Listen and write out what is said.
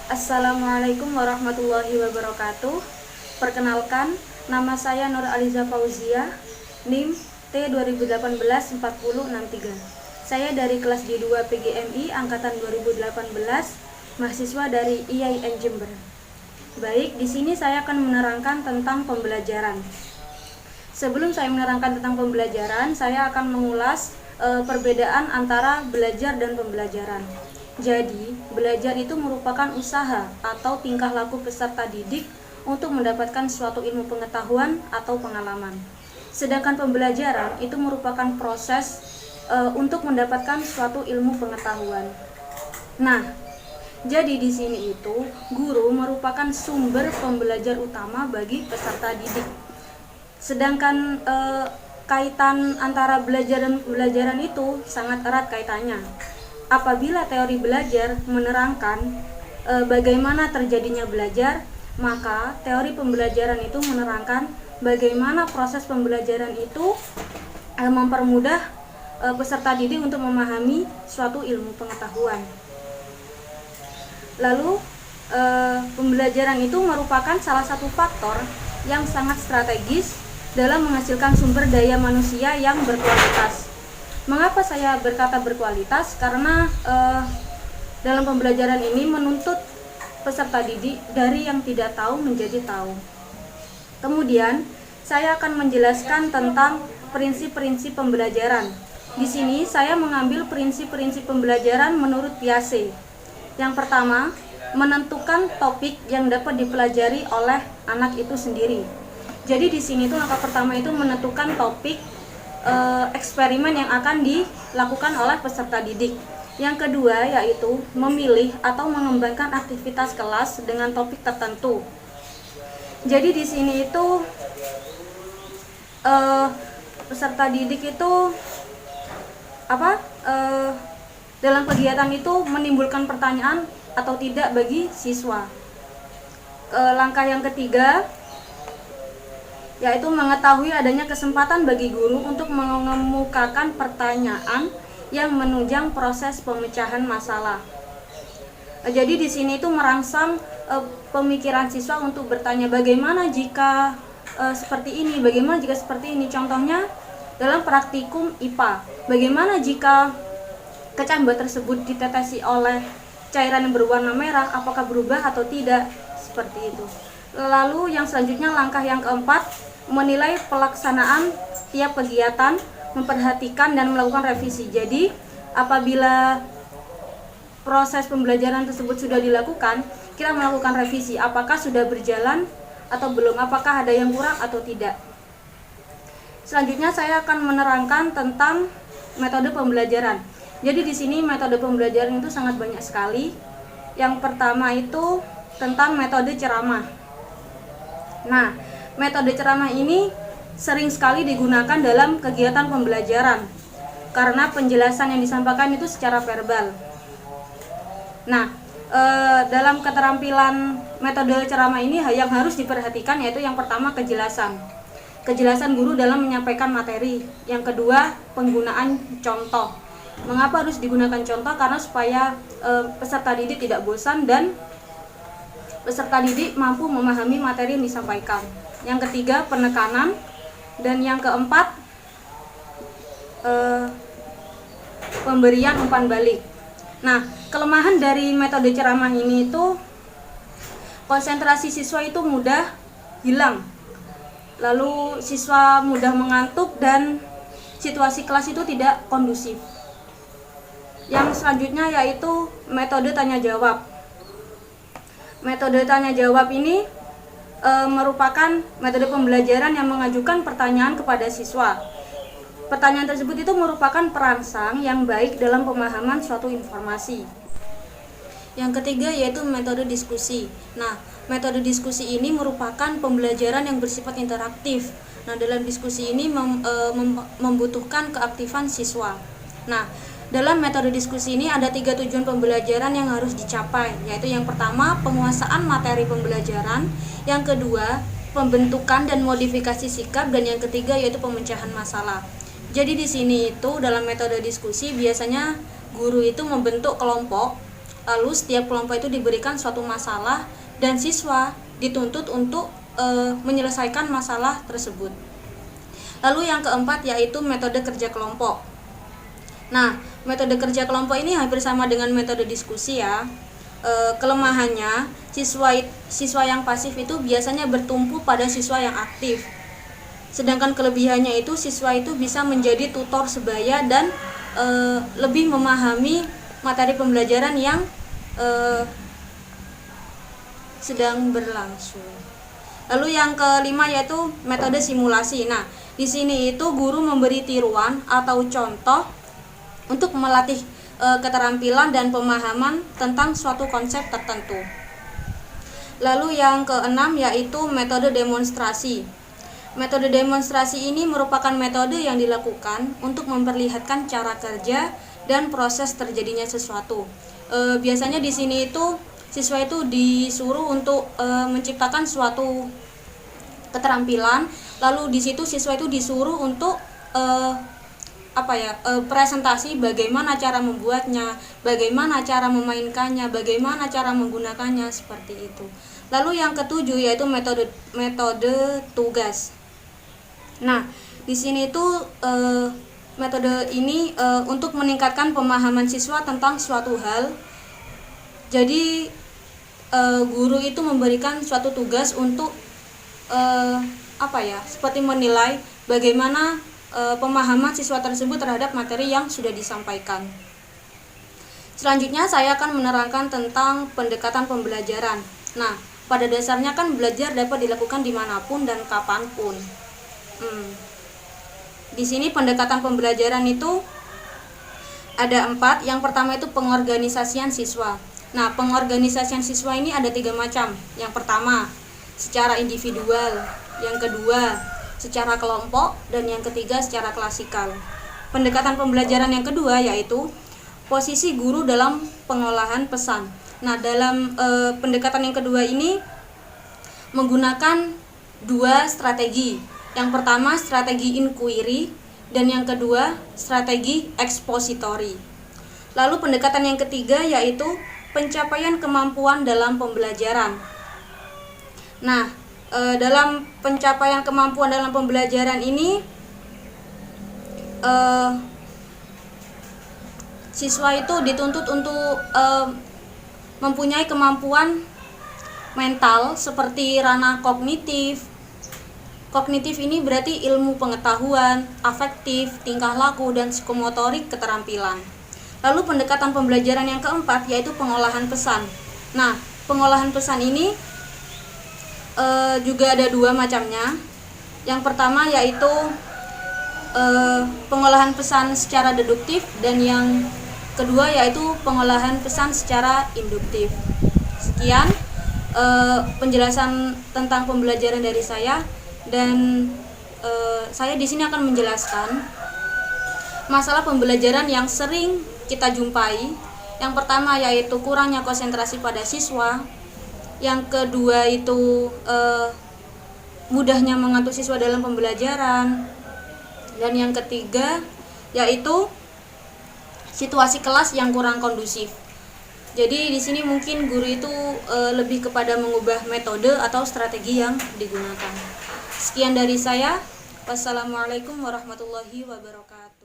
Assalamualaikum warahmatullahi wabarakatuh. Perkenalkan, nama saya Nur Aliza Fauzia, NIM T2018-4063. Saya dari kelas D2 PGMI angkatan 2018, mahasiswa dari IAIN Jember. Baik, di sini saya akan menerangkan tentang pembelajaran. Sebelum saya menerangkan tentang pembelajaran, saya akan mengulas perbedaan antara belajar dan pembelajaran. Jadi, belajar itu merupakan usaha atau tingkah laku peserta didik untuk mendapatkan suatu ilmu pengetahuan atau pengalaman. Sedangkan pembelajaran itu merupakan proses untuk mendapatkan suatu ilmu pengetahuan. Nah, jadi di sini itu guru merupakan sumber pembelajar utama bagi peserta didik. Sedangkan kaitan antara belajar dan pembelajaran itu sangat erat kaitannya. Apabila teori belajar menerangkan bagaimana terjadinya belajar, maka teori pembelajaran itu menerangkan bagaimana proses pembelajaran itu mempermudah peserta didik untuk memahami suatu ilmu pengetahuan. Lalu pembelajaran itu merupakan salah satu faktor yang sangat strategis dalam menghasilkan sumber daya manusia yang berkualitas. Mengapa saya berkata berkualitas? Karena dalam pembelajaran ini menuntut peserta didik dari yang tidak tahu menjadi tahu. Kemudian saya akan menjelaskan tentang prinsip-prinsip pembelajaran. Di sini saya mengambil prinsip-prinsip pembelajaran menurut Piaget. Yang pertama, menentukan topik yang dapat dipelajari oleh anak itu sendiri. Jadi di sini tuh langkah pertama itu menentukan topik eksperimen yang akan dilakukan oleh peserta didik. Yang kedua yaitu memilih atau mengembangkan aktivitas kelas dengan topik tertentu. Jadi di sini itu peserta didik itu dalam kegiatan itu menimbulkan pertanyaan atau tidak bagi siswa. Langkah yang ketiga yaitu mengetahui adanya kesempatan bagi guru untuk mengemukakan pertanyaan yang menunjang proses pemecahan masalah. Jadi di sini itu merangsang pemikiran siswa untuk bertanya bagaimana jika seperti ini, bagaimana jika seperti ini. Contohnya dalam praktikum IPA, bagaimana jika kecambah tersebut ditetesi oleh cairan yang berwarna merah, apakah berubah atau tidak, seperti itu. Lalu yang selanjutnya langkah yang keempat, menilai pelaksanaan tiap kegiatan, memperhatikan dan melakukan revisi. Jadi apabila proses pembelajaran tersebut sudah dilakukan, kita melakukan revisi apakah sudah berjalan atau belum, apakah ada yang kurang atau tidak. Selanjutnya saya akan menerangkan tentang metode pembelajaran. Jadi di sini metode pembelajaran itu sangat banyak sekali. Yang pertama itu tentang metode ceramah. Nah, metode ceramah ini sering sekali digunakan dalam kegiatan pembelajaran karena penjelasan yang disampaikan itu secara verbal. Nah, dalam keterampilan metode ceramah ini yang harus diperhatikan yaitu yang pertama kejelasan guru dalam menyampaikan materi. Yang kedua, penggunaan contoh. Mengapa harus digunakan contoh? Karena supaya peserta didik tidak bosan dan peserta didik mampu memahami materi yang disampaikan. Yang ketiga, penekanan. Dan yang keempat, pemberian umpan balik. Nah, kelemahan dari metode ceramah ini itu konsentrasi siswa itu mudah hilang. Lalu siswa mudah mengantuk dan situasi kelas itu tidak kondusif. Yang selanjutnya yaitu metode tanya jawab. Metode tanya jawab ini merupakan metode pembelajaran yang mengajukan pertanyaan kepada siswa. Pertanyaan tersebut itu merupakan perangsang yang baik dalam pemahaman suatu informasi. Yang ketiga yaitu metode diskusi. Nah, metode diskusi ini merupakan pembelajaran yang bersifat interaktif. Nah, dalam diskusi ini membutuhkan keaktifan siswa. Nah, dalam metode diskusi ini ada 3 tujuan pembelajaran yang harus dicapai, yaitu yang pertama penguasaan materi pembelajaran, yang kedua pembentukan dan modifikasi sikap, dan yang ketiga yaitu pemecahan masalah. Jadi di sini itu dalam metode diskusi biasanya guru itu membentuk kelompok Lalu setiap kelompok itu diberikan suatu masalah dan siswa dituntut untuk menyelesaikan masalah tersebut. Lalu yang keempat yaitu metode kerja kelompok. Nah, metode kerja kelompok ini hampir sama dengan metode diskusi ya. Kelemahannya, siswa yang pasif itu biasanya bertumpu pada siswa yang aktif. Sedangkan kelebihannya itu siswa itu bisa menjadi tutor sebaya dan lebih memahami materi pembelajaran yang sedang berlangsung. Lalu yang kelima yaitu metode simulasi. Nah, di sini itu guru memberi tiruan atau contoh untuk melatih keterampilan dan pemahaman tentang suatu konsep tertentu. Lalu yang keenam yaitu metode demonstrasi. Metode demonstrasi ini merupakan metode yang dilakukan untuk memperlihatkan cara kerja dan proses terjadinya sesuatu. Biasanya di sini itu siswa itu disuruh untuk menciptakan suatu keterampilan, lalu di situ siswa itu disuruh untuk presentasi bagaimana cara membuatnya, bagaimana cara memainkannya, bagaimana cara menggunakannya, seperti itu. Lalu yang ketujuh yaitu metode tugas. Nah, di sini itu metode ini untuk meningkatkan pemahaman siswa tentang suatu hal. Jadi guru itu memberikan suatu tugas untuk seperti menilai bagaimana pemahaman siswa tersebut terhadap materi yang sudah disampaikan. Selanjutnya saya akan menerangkan tentang pendekatan pembelajaran. Nah, pada dasarnya kan belajar dapat dilakukan dimanapun dan kapanpun. Di sini pendekatan pembelajaran itu ada 4. Yang pertama itu pengorganisasian siswa. Nah, pengorganisasian siswa ini ada 3 macam. Yang pertama, secara individual. Yang kedua, secara kelompok. Dan yang ketiga, secara klasikal. Pendekatan pembelajaran yang kedua yaitu posisi guru dalam pengolahan pesan. Nah, dalam pendekatan yang kedua ini menggunakan 2 strategi. Yang pertama, strategi inquiry, dan yang kedua, strategi expository. Lalu pendekatan yang ketiga yaitu pencapaian kemampuan dalam pembelajaran. Nah, dalam pencapaian kemampuan dalam pembelajaran ini siswa itu dituntut untuk mempunyai kemampuan mental seperti ranah kognitif. Kognitif ini berarti ilmu pengetahuan, afektif, tingkah laku, dan psikomotorik keterampilan. Lalu pendekatan pembelajaran yang keempat yaitu pengolahan pesan. Nah, pengolahan pesan ini juga ada 2 macamnya. Yang pertama yaitu pengolahan pesan secara deduktif, dan yang kedua yaitu pengolahan pesan secara induktif. Sekian penjelasan tentang pembelajaran dari saya, dan saya di sini akan menjelaskan masalah pembelajaran yang sering kita jumpai. Yang pertama yaitu kurangnya konsentrasi pada siswa. Yang kedua itu mudahnya mengatur siswa dalam pembelajaran. Dan yang ketiga yaitu situasi kelas yang kurang kondusif. Jadi di sini mungkin guru itu lebih kepada mengubah metode atau strategi yang digunakan. Sekian dari saya. Wassalamualaikum warahmatullahi wabarakatuh.